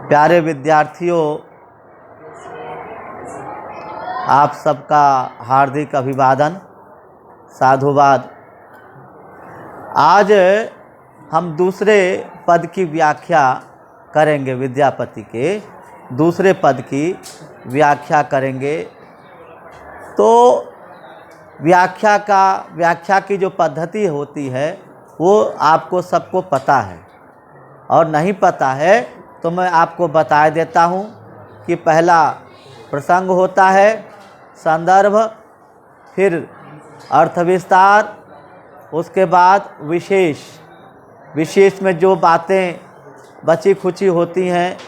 प्यारे विद्यार्थियों, आप सबका हार्दिक अभिवादन, साधुवाद। आज हम दूसरे पद की व्याख्या करेंगे। विद्यापति के दूसरे पद की व्याख्या करेंगे। तो व्याख्या की जो पद्धति होती है वो आपको सबको पता है, और नहीं पता है तो मैं आपको बता देता हूँ कि पहला प्रसंग होता है, संदर्भ, फिर अर्थ विस्तार, उसके बाद विशेष में जो बातें बची खुची होती हैं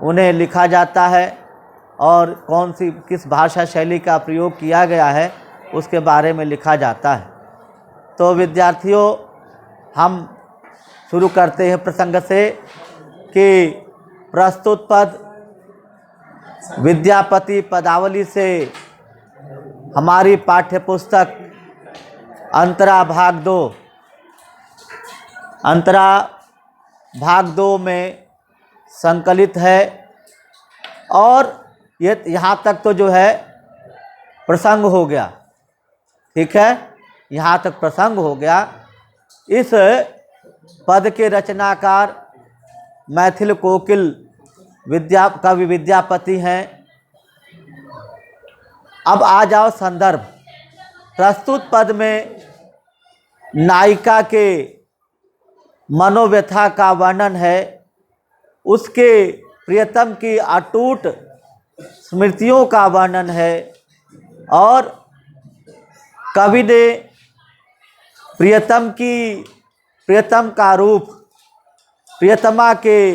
उन्हें लिखा जाता है, और किस भाषा शैली का प्रयोग किया गया है उसके बारे में लिखा जाता है। तो विद्यार्थियों, हम शुरू करते हैं प्रसंग से कि प्रस्तुत पद विद्यापति पदावली से हमारी पाठ्यपुस्तक अंतरा भाग 2 में संकलित है। और ये यहाँ तक तो जो है प्रसंग हो गया, ठीक है, यहाँ तक प्रसंग हो गया। इस पद के रचनाकार मैथिल कोकिल कवि विद्यापति हैं। अब आ जाओ संदर्भ। प्रस्तुत पद में नायिका के मनोव्यथा का वर्णन है, उसके प्रियतम की अटूट स्मृतियों का वर्णन है, और कवि ने प्रियतम का रूप, प्रियतमा के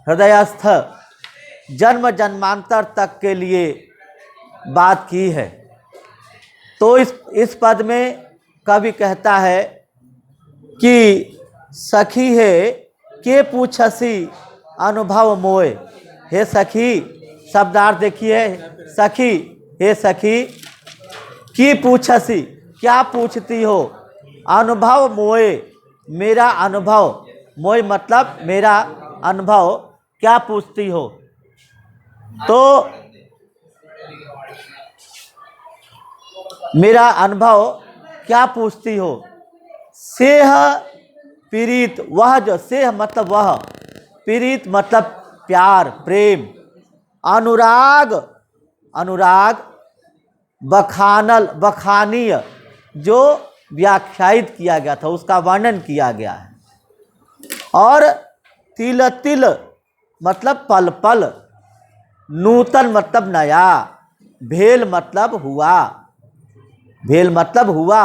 हृदयस्थ जन्म जन्मांतर तक के लिए बात की है। तो इस पद में कवि कहता है कि सखी है के पूछसी अनुभव मोय। हे सखी, शब्दार्थ देखिए, सखी, हे सखी, की पूछसी, क्या पूछती हो, अनुभव मोय, मेरा अनुभव, मोय मतलब मेरा अनुभव, क्या पूछती हो। तो मेरा अनुभव क्या पूछती हो। सेह पीड़ित, वह जो, सेह मतलब वह, पीड़ित मतलब प्यार, प्रेम, अनुराग बखानीय जो व्याख्यायित किया गया था उसका वर्णन किया गया है। और तिल मतलब पल पल, नूतन मतलब नया, भेल मतलब हुआ,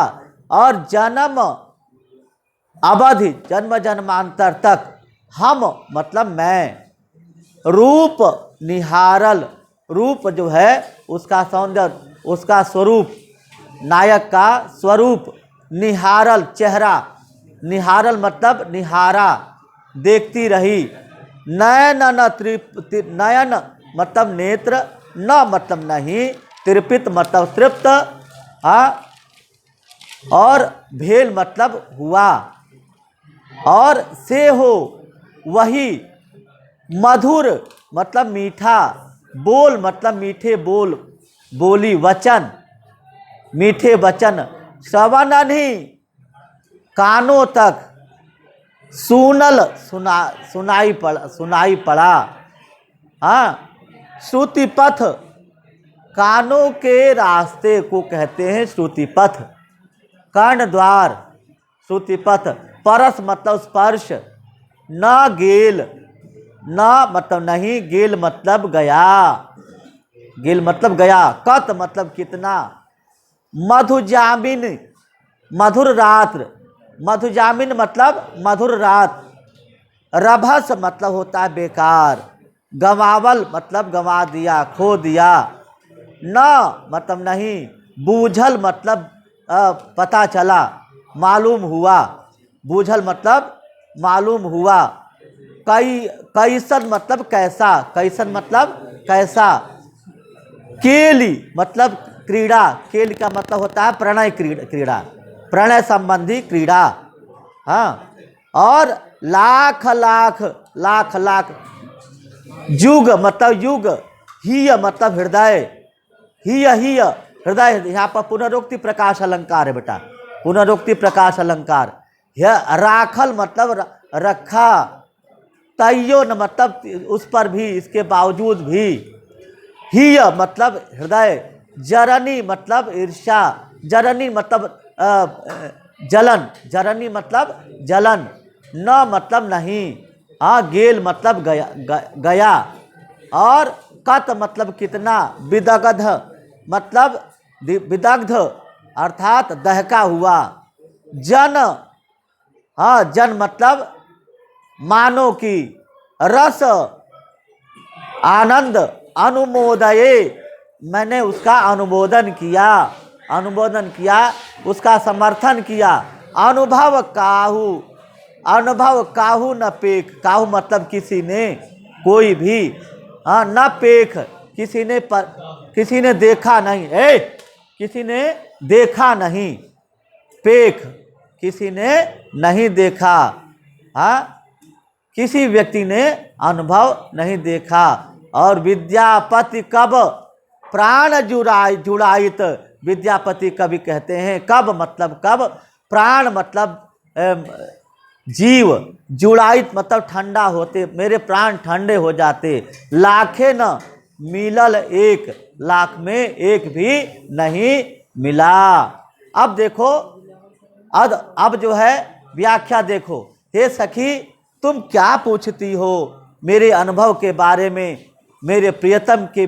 और जन्म अवधि जन्म जन्मांतर तक, हम मतलब मैं, रूप निहारल, रूप जो है उसका सौंदर्य, उसका स्वरूप, नायक का स्वरूप, निहारल चेहरा, निहारल मतलब निहारा, देखती रही, नयन मतलब नेत्र, न मतलब नहीं, तृपित मतलब तृप्त, और भेल मतलब हुआ, और से हो वही, मधुर मतलब मीठा, बोल मतलब मीठे बोल, बोली, वचन, मीठे वचन, श्रवण नहीं, कानों तक, सुनल सुनाई पड़ा, श्रुति पथ, कानों के रास्ते को कहते हैं श्रुति पथ, कर्ण द्वार, श्रुति पथ, परस मतलब स्पर्श, न गेल, न मतलब नहीं, गेल मतलब गया, कत मतलब कितना, मधुजामिन, मधुर रात्र, मधुजामिन मतलब मधुर रात, रभस मतलब होता है बेकार, गंवावल मतलब गंवा दिया, खो दिया, न मतलब नहीं, बूझल मतलब पता चला, मालूम हुआ, बूझल मतलब मालूम हुआ, कैसन मतलब कैसा, कैसन मतलब कैसा, केली मतलब क्रीड़ा, खेल का मतलब होता है प्रणय क्रीड़ा, प्रणय संबंधी क्रीड़ा। हाँ, और लाख लाख युग मतलब युग, ही मतलब हृदय, ही हृदय। यहाँ पर पुनरुक्ति प्रकाश अलंकार है बेटा, पुनरुक्ति प्रकाश अलंकार। यह राखल मतलब रखा, तैयो न मतलब उस पर भी, इसके बावजूद भी। ही मतलब हृदय, जरनी मतलब ईर्ष्या, जरनी मतलब जलन, जरनी मतलब जलन, न मतलब नहीं, गेल मतलब गया, और कत मतलब कितना, विदग्ध मतलब विदग्ध अर्थात दहका हुआ, जन, जन मतलब मानो की, रस आनंद, अनुमोदये मैंने उसका अनुमोदन किया, अनुमोदन किया, उसका समर्थन किया। अनुभव काहू, अनुभव काहू न पेख, काहू मतलब किसी ने, कोई भी, न पेख किसी ने, पर किसी ने देखा नहीं, किसी ने देखा नहीं, पेख किसी ने नहीं देखा, किसी व्यक्ति ने अनुभव नहीं देखा। और विद्यापति कब प्राण जुड़ाइत, विद्यापति कवि कहते हैं, कब मतलब कब, प्राण मतलब जीव, जुड़ाइत मतलब ठंडा होते, मेरे प्राण ठंडे हो जाते। लाखे न मिलल एक, लाख में एक भी नहीं मिला। अब देखो, अब जो है व्याख्या देखो। हे सखी, तुम क्या पूछती हो मेरे अनुभव के बारे में, मेरे प्रियतम के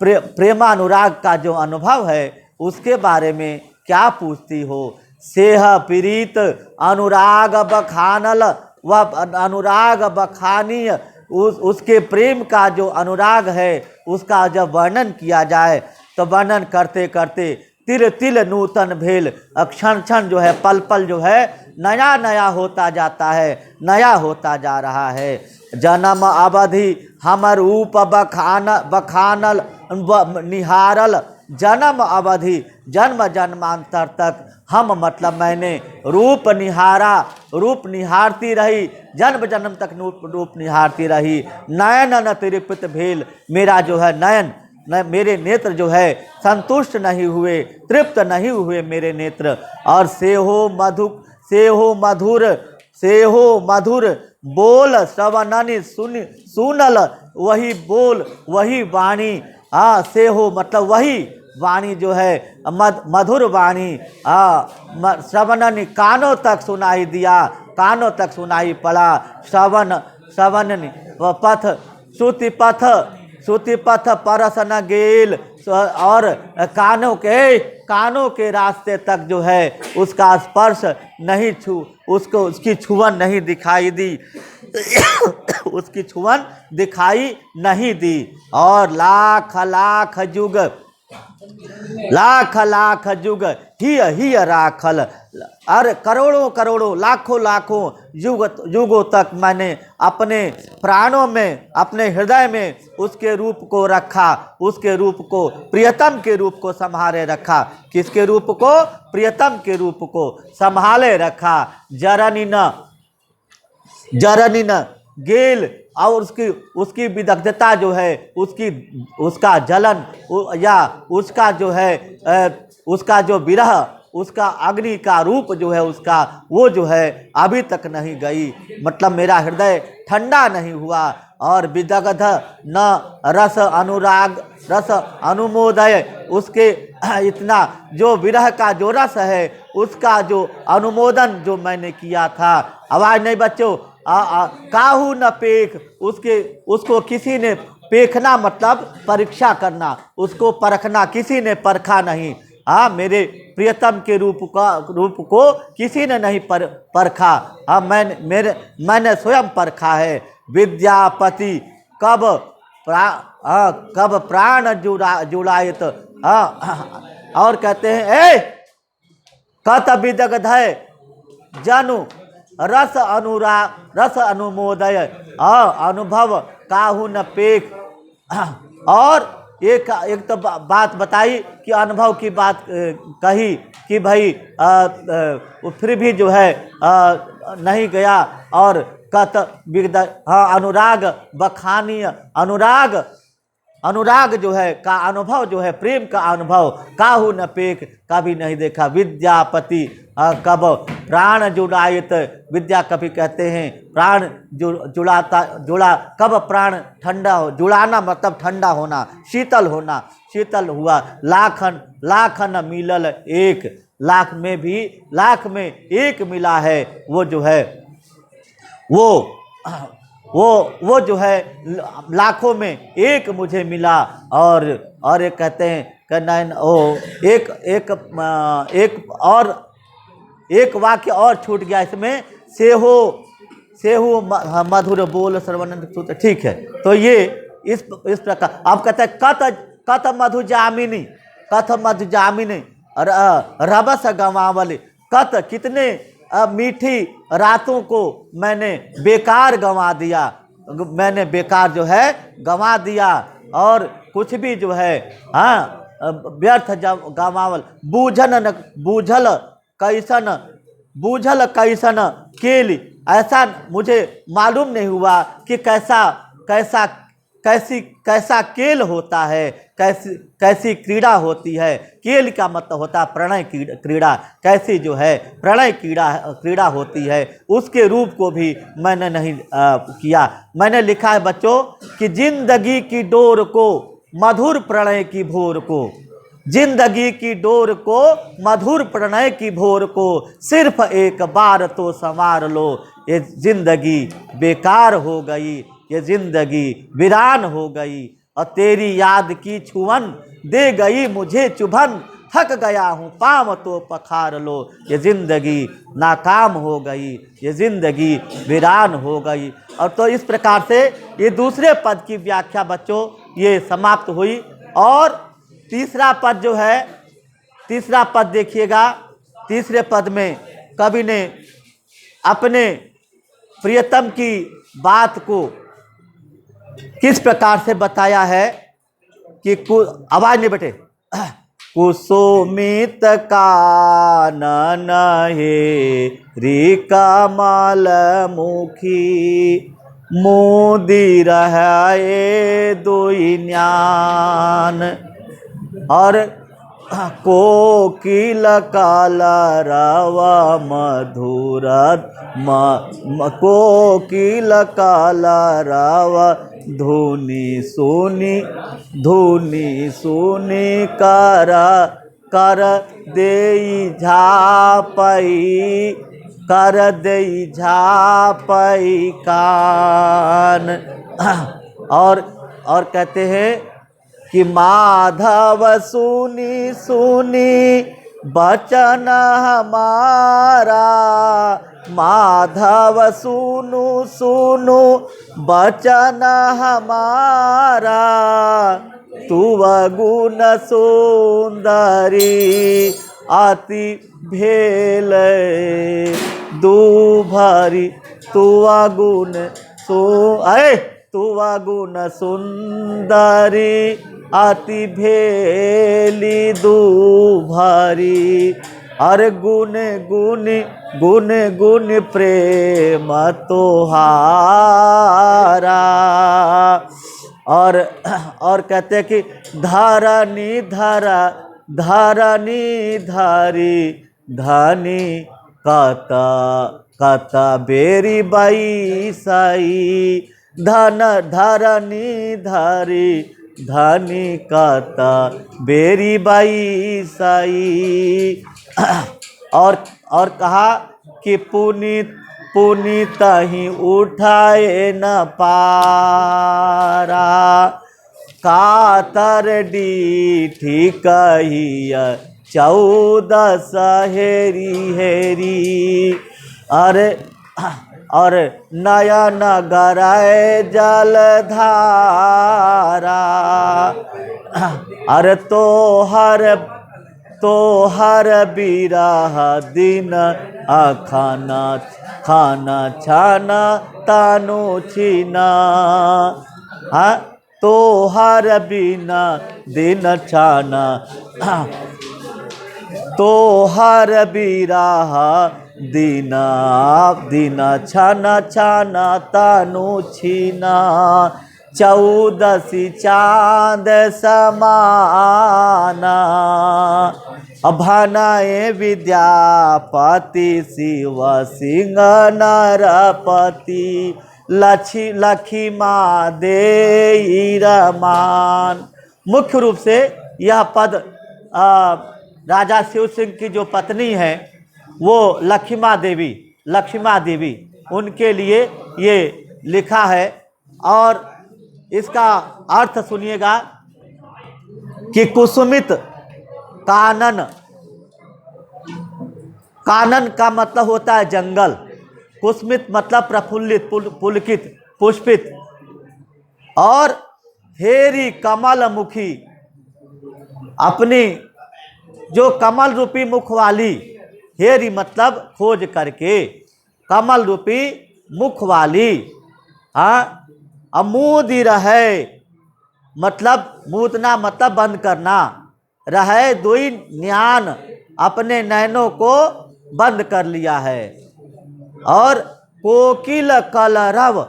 प्रेमानुराग का जो अनुभव है उसके बारे में क्या पूछती हो। सेह प्रीत अनुराग बखानल, वह अनुराग बखानीय, उसके प्रेम का जो अनुराग है उसका जब वर्णन किया जाए तो वर्णन करते करते तिल तिल नूतन भेल, क्षण क्षण जो है, पल पल जो है नया नया होता जाता है, नया होता जा रहा है। जन्म अवधि हमर रूप बखानल निहारल, जन्म अवधि जन्म जन्मांतर तक हम मतलब मैंने रूप निहारा, रूप निहारती रही, जन्म जन्म तक रूप निहारती रही। नयन न तृप्त भेल, मेरा जो है नयन, मेरे नेत्र जो है संतुष्ट नहीं हुए, तृप्त नहीं हुए मेरे नेत्र। और सेहो मधुर बोल श्रवणनि सुनल, वही बोल वही वाणी, सेहो मतलब वही वाणी जो है मधुर वाणी, श्रवणनि कानों तक सुनाई दिया, कानों तक सुनाई पड़ा। श्रवण पथ श्रुति पथ परस न गेल, और कानों के रास्ते तक जो है उसका स्पर्श नहीं उसको उसकी छुअन नहीं दिखाई दी उसकी छुअन दिखाई नहीं दी। और लाख लाख जुग ही राखल, अरे करोड़ों करोड़ों लाखों लाखों युगों तक मैंने अपने प्राणों में, अपने हृदय में उसके रूप को रखा, उसके रूप को, प्रियतम के रूप को संभाले रखा। किसके रूप को? प्रियतम के रूप को संभाले रखा। जरनी न गेल, और उसकी विदग्धता जो है, उसका जलन या उसका जो है उसका जो विरह, उसका अग्नि का रूप जो है उसका, वो जो है अभी तक नहीं गई, मतलब मेरा हृदय ठंडा नहीं हुआ। और विदग्ध न रस अनुराग रस अनुमोदय, उसके इतना जो विरह का जो रस है उसका जो अनुमोदन जो मैंने किया था। आवाज नहीं बच्चों, काहू न पेख, उसको किसी ने पेखना मतलब परीक्षा करना, उसको परखना, किसी ने परखा नहीं। मेरे प्रियतम के रूप को किसी ने नहीं परखा, मैंने स्वयं परखा है। विद्यापति कब प्राण जुड़ायत, और कहते हैं कत विदग्ध जनु रस अनुमोदय, अनुभव काहू न पेख। और एक तो बात बताई कि अनुभव की बात कही कि भाई फिर भी जो है नहीं गया, और कत विद, हाँ अनुराग बखानीय, अनुराग, अनुराग जो है का अनुभव जो है, प्रेम का अनुभव काहू न पेख कभी नहीं देखा। विद्यापति कब प्राण जुड़ायत, विद्या कभी कहते हैं प्राण जुड़ाता, जुड़ा कब प्राण ठंडा हो, जुड़ाना मतलब ठंडा होना, शीतल होना, शीतल हुआ। लाखन लाखन मिलल एक, लाख में भी लाख में एक मिला है, वो जो है वो जो है लाखों में एक मुझे मिला। और एक कहते हैं कि नैन ओ एक एक एक और एक वाक्य और छूट गया इसमें, सेहो सेहु मधुर बोल सर्वानंद सूत्र, ठीक है। तो ये इस प्रकार आप कहते हैं कत मधु जामिनी, कथ मधु जामिनी रबस गंवावल, कत कितने मीठी रातों को मैंने बेकार गंवा दिया, मैंने बेकार जो है गंवा दिया। और कुछ भी जो है व्यर्थ गंवावल, बूझल कैसन केली, ऐसा मुझे मालूम नहीं हुआ कि कैसा खेल होता है, कैसी क्रीड़ा होती है। खेल का मतलब होता है प्रणय क्रीड़ा, कैसी जो है प्रणय क्रीड़ा होती है, उसके रूप को भी मैंने नहीं किया। मैंने लिखा है बच्चों कि जिंदगी की डोर को मधुर प्रणय की भोर को, जिंदगी की डोर को मधुर प्रणय की भोर को सिर्फ एक बार तो संवार लो, ये जिंदगी बेकार हो गई, ये जिंदगी वीरान हो गई। और तेरी याद की छुअन दे गई मुझे चुभन, थक गया हूँ पाँव तो पखार लो, ये जिंदगी नाकाम हो गई, ये जिंदगी वीरान हो गई। और तो इस प्रकार से ये दूसरे पद की व्याख्या बच्चों ये समाप्त हुई। और तीसरा पद जो है, तीसरा पद देखिएगा, तीसरे पद में कवि ने अपने प्रियतम की बात को किस प्रकार से बताया है कि आवाज नहीं बेटे, कुसुमित कानन हे री कमल मुखी, मोदी रहे दुई न्यान। और कोकिल कलरव मधुर कोकिल कलरव धुनि सुनि कर देई झापई कान। और कहते हैं कि माधव सुनी सुनी बचन हमारा, माधव सुनु सुनु बचन हमारा, तू गुण सुंदरी अति भेल दूभरी, तू गुण सुंदरी अति भेली दूभरी। अरे गुण गुण प्रेम तोहारा। और कहते हैं कि धरनी धरी धनी कत बेरी बैसाई, धरनी धरी धनी कत बेरी बैसाई। और कहा कि पुनीत ही उठाए न पारा, कातर डीठी कहिया 14 हेरी। और नयन गराए जलधारा, अरे तोहर बिरह दिन खाना छाना तानो छीना। तोहर बिना दिन छाना, तोहर बिरह दीना दीन छन छन तनु छीना, चौदसी चाँद समाना, अभनय विद्यापति शिव सिंह नरपति, लखिमा देई रमान। मुख्य रूप से यह पद राजा शिव सिंह की जो पत्नी है वो लक्ष्मा देवी उनके लिए ये लिखा है। और इसका अर्थ सुनिएगा कि कुसुमित कानन, कानन का मतलब होता है जंगल, कुसुमित मतलब प्रफुल्लित पुलकित पुष्पित, और हेरी कमल मुखी, अपनी जो कमल रूपी मुख वाली, हेरी मतलब खोज करके, कमल रूपी मुख वाली, हाँ, अमूदी रहे मतलब मूदना मतलब बंद करना, रहे दुई न्यान अपने नैनों को बंद कर लिया है। और कोकिल कलरव,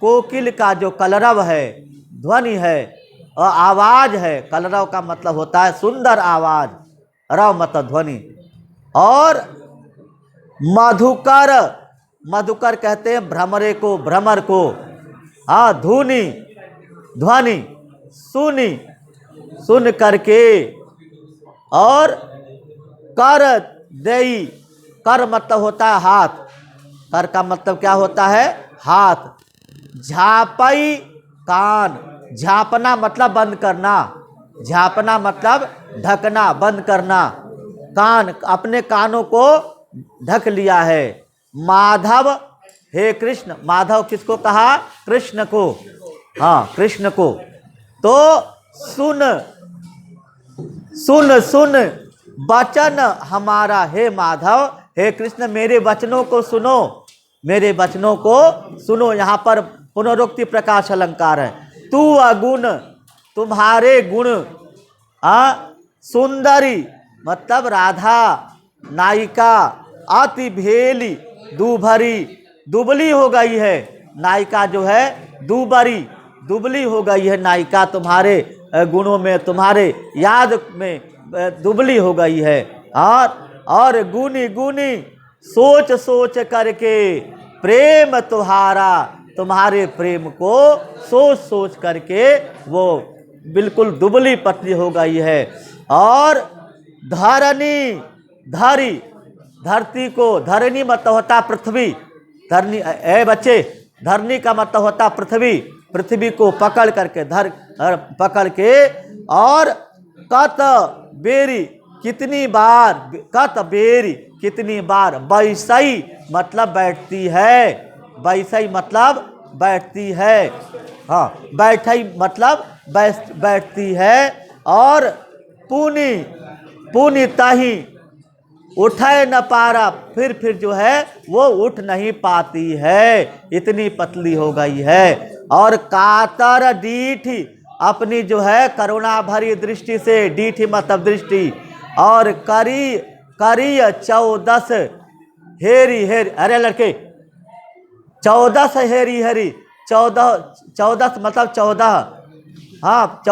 कोकिल का जो कलरव है, ध्वनि है और आवाज है, कलरव का मतलब होता है सुंदर आवाज, रव मतलब ध्वनि। और मधुकर, मधुकर कहते हैं भ्रमरे को, भ्रमर को, हाँ, धुनी ध्वनि, सुनी सुन करके। और कर देई, कर मतलब होता है हाथ, कर का मतलब क्या होता है हाथ। झापई कान, झापना मतलब बंद करना, झापना मतलब ढकना बंद करना, कान अपने कानों को ढक लिया है। माधव हे कृष्ण, माधव किसको कहा, कृष्ण को, हाँ कृष्ण को। तो सुन सुन सुन वचन हमारा, हे माधव हे कृष्ण मेरे वचनों को सुनो, मेरे वचनों को सुनो। यहाँ पर पुनरुक्ति प्रकाश अलंकार है। तू अगुण, तुम्हारे गुण, सुंदरी मतलब राधा नायिका, अति भेली दुभरी, दुबली हो गई है नायिका जो है, दुबली हो गई है नायिका, तुम्हारे गुणों में, तुम्हारे याद में दुबली हो गई है। और गुनी गुनी सोच सोच करके, प्रेम तुम्हारा, तुम्हारे प्रेम को सोच सोच करके वो बिल्कुल दुबली पतली हो गई है। और धरनी, धरी धरती को, धरनी मतलब होता पृथ्वी, धरनी ए बच्चे, धरनी का मतलब होता पृथ्वी, पृथ्वी को पकड़ करके, पकड़ के। और कत बेरी कितनी बार, कत बेरी कितनी बार, बैसई मतलब बैठती है, बैसई मतलब बैठती है, हाँ बैठई मतलब बैठती है। और पुनी, पुनी ताही उठे न पारा, फिर जो है वो उठ नहीं पाती है, इतनी पतली हो गई है। और कातर डीठी, अपनी जो है करुणा भरी दृष्टि से, डीठी मतलब दृष्टि। और करी करी 14 हेरी हेरी, अरे लड़के 14 हेरी हेरी, 14 मतलब 14, हाँ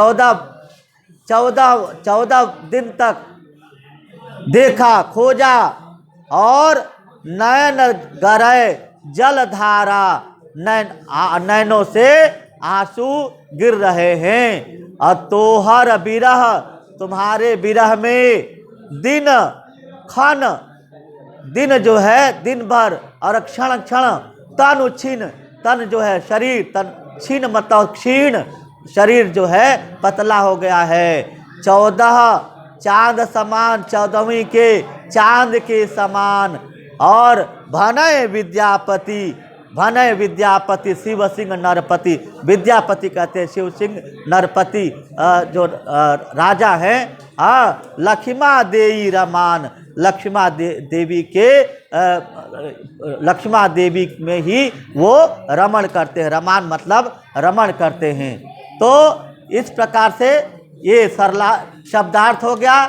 14 दिन तक देखा खोजा। और नैन गरय जलधारा, नैनों से आंसू गिर रहे हैं। और तोहर विरह, तुम्हारे विरह में दिन क्षण, दिन जो है दिन भर, और क्षण क्षण तन छीन, तन जो है शरीर, तन छीन मतलब क्षीण, शरीर जो है पतला हो गया है। 14 चांद समान, 14वीं के चांद के समान। और भनय विद्यापति, भनय विद्यापति शिव सिंह नरपति, विद्यापति कहते हैं शिव सिंह नरपति जो राजा हैं। लक्ष्मा देई रमान, लक्ष्मा देवी के, लक्ष्मा देवी में ही वो रमण करते हैं, रमान मतलब रमण करते हैं। तो इस प्रकार से ये सरला शब्दार्थ हो गया।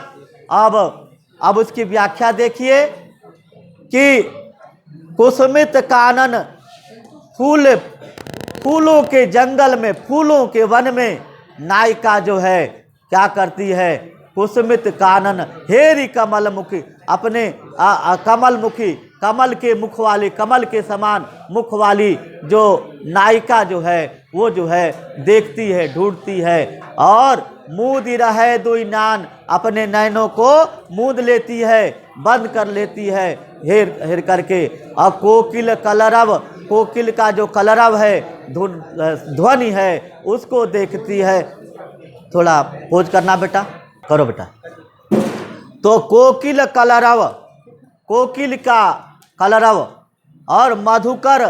अब उसकी व्याख्या देखिए कि कुसुमित कानन, फूलों के जंगल में, फूलों के वन में नायिका जो है क्या करती है? कुसुमित कानन, हेरी कमल मुखी, अपने कमल मुखी, कमल के मुख वाली, कमल के समान मुख वाली जो नायिका जो है वो जो है देखती है, ढूंढती है। और मूद रहे दुई नान, अपने नैनों को मूद लेती है, बंद कर लेती है हेर हेर करके। और कोकिल कलरव, कोकिल का जो कलरव है, ध्वनि है, उसको देखती है। थोड़ा पोज करना बेटा, करो बेटा। तो कोकिल कलरव, कोकिल का कलरव और मधुकर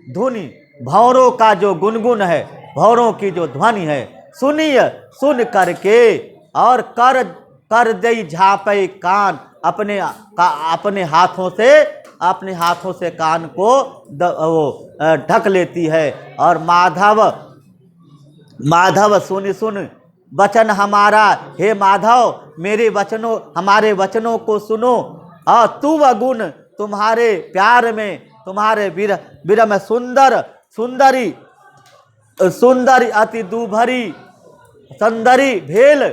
धुनि, भौरों का जो गुनगुन है, भौरों की जो ध्वनि है, सुनिए सुन करके और कर दई झापे कान, अपने हाथों से कान को ढक लेती है। और माधव सुन वचन हमारा, हे माधव मेरे वचनों, हमारे वचनों को सुनो। और तू अगुण, तुम्हारे प्यार में, तुम्हारे विरह में सुंदरी अति दूभरी, सुंदरी भेल,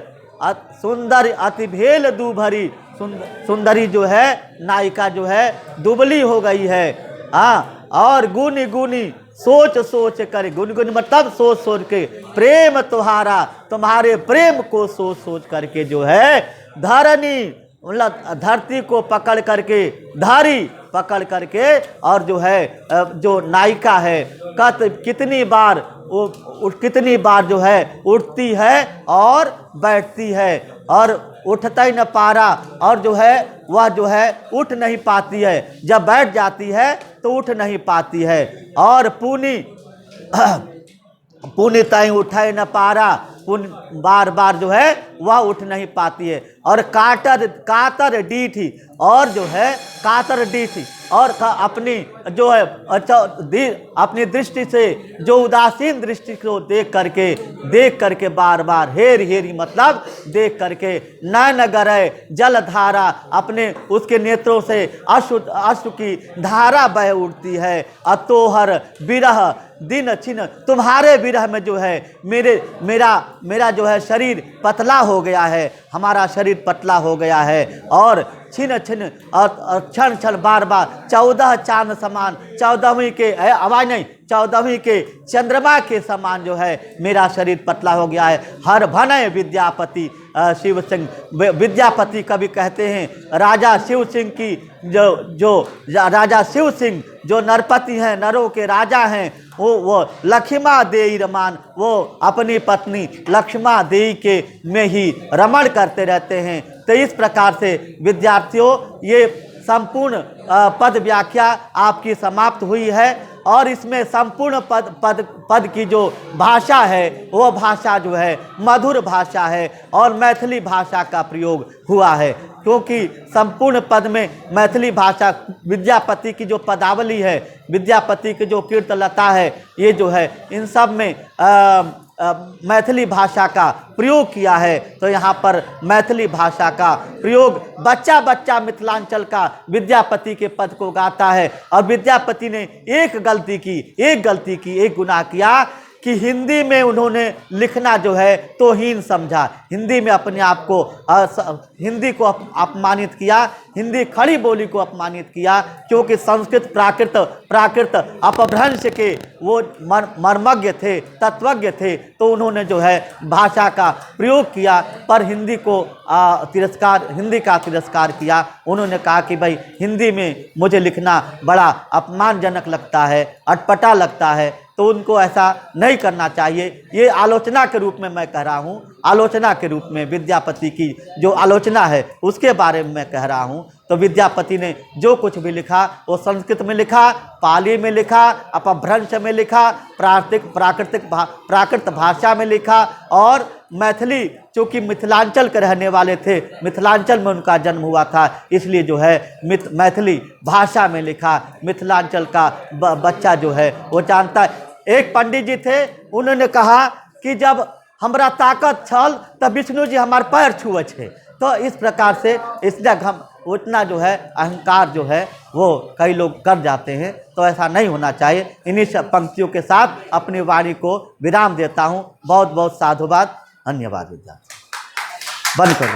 सुंदर अति भेल दूभरी, सुंदरी जो है नायिका जो है दुबली हो गई है। और गुनी गुनी सोच कर, गुनगुन मतलब सोच के, प्रेम तुम्हारा, तुम्हारे प्रेम को सोच करके जो है धरनी, मतलब धरती को पकड़ करके, धारी पकड़ करके, और जो है जो नायिका है कितनी बार जो है उठती है और बैठती है, और उठता ही न पारा, और जो है वह जो है उठ नहीं पाती है, जब बैठ जाती है तो उठ नहीं पाती है। और पुनि ताई उठाए न पारा, बार बार जो है वह उठ नहीं पाती है। और कातर डीठी, और जो है कातर डीठी, और अपनी जो है अपनी दृष्टि से, जो उदासीन दृष्टि को देख करके बार बार, हेरी मतलब देख करके, नैन गरे जलधारा, अपने उसके नेत्रों से अश्रु की धारा बह उठती है। अतोहर विरह दिन छिन, तुम्हारे विरह में जो है मेरा जो है शरीर पतला हो गया है, हमारा शरीर पतला हो गया है। और छिन और क्षण बार 14 चांद समान, 14वीं के आवाज नहीं, 14वीं के चंद्रमा के समान जो है मेरा शरीर पतला हो गया है। हर भनय विद्यापति, शिव सिंह विद्यापति कवि कहते हैं राजा शिव सिंह की, जो राजा शिव सिंह जो नरपति हैं, नरों के राजा हैं, वो लक्ष्मा देई रमान, वो अपनी पत्नी लक्ष्मा देई के में ही रमण करते रहते हैं। तो इस प्रकार से विद्यार्थियों ये संपूर्ण पद व्याख्या आपकी समाप्त हुई है। और इसमें संपूर्ण पद की जो भाषा है वो भाषा जो है मधुर भाषा है, और मैथिली भाषा का प्रयोग हुआ है, क्योंकि संपूर्ण पद में मैथिली भाषा, विद्यापति की जो पदावली है, विद्यापति की जो कीर्तलता है, ये जो है इन सब में मैथिली भाषा का प्रयोग किया है। तो यहाँ पर मैथिली भाषा का प्रयोग बच्चा मिथिलांचल का विद्यापति के पद को गाता है। और विद्यापति ने एक गुनाह किया कि हिंदी में उन्होंने लिखना जो है तौहीन समझा, हिंदी में अपने आप को हिंदी को अपमानित किया, हिंदी खड़ी बोली को अपमानित किया, क्योंकि संस्कृत प्राकृत अपभ्रंश के वो मर्मज्ञ थे, तत्वज्ञ थे। तो उन्होंने जो है भाषा का प्रयोग किया, पर हिंदी का तिरस्कार किया। उन्होंने कहा कि भाई हिंदी में मुझे लिखना बड़ा अपमानजनक लगता है, अटपटा लगता है, तो उनको ऐसा नहीं करना चाहिए। ये आलोचना के रूप में मैं कह रहा हूँ, आलोचना के रूप में विद्यापति की जो आलोचना है उसके बारे में मैं कह रहा हूँ। तो विद्यापति ने जो कुछ भी लिखा वो संस्कृत में लिखा, पाली में लिखा, अपभ्रंश में लिखा, प्राकृत भाषा में लिखा, और मैथिली, चूँकि मिथिलांचल के रहने वाले थे, मिथिलांचल में उनका जन्म हुआ था, इसलिए जो है मैथिली भाषा में लिखा। मिथिलांचल का बच्चा जो है वो जानता है। एक पंडित जी थे, उन्होंने कहा कि जब हमरा ताकत छल तब विष्णु जी हमार पैर छुए छे, तो इस प्रकार से इसलिए हम उतना जो है अहंकार जो है वो कई लोग कर जाते हैं, तो ऐसा नहीं होना चाहिए। इन्हीं सब पंक्तियों के साथ अपनी वाणी को विराम देता हूँ। बहुत बहुत साधुवाद, धन्यवाद विद्यार्थी। बंद करो।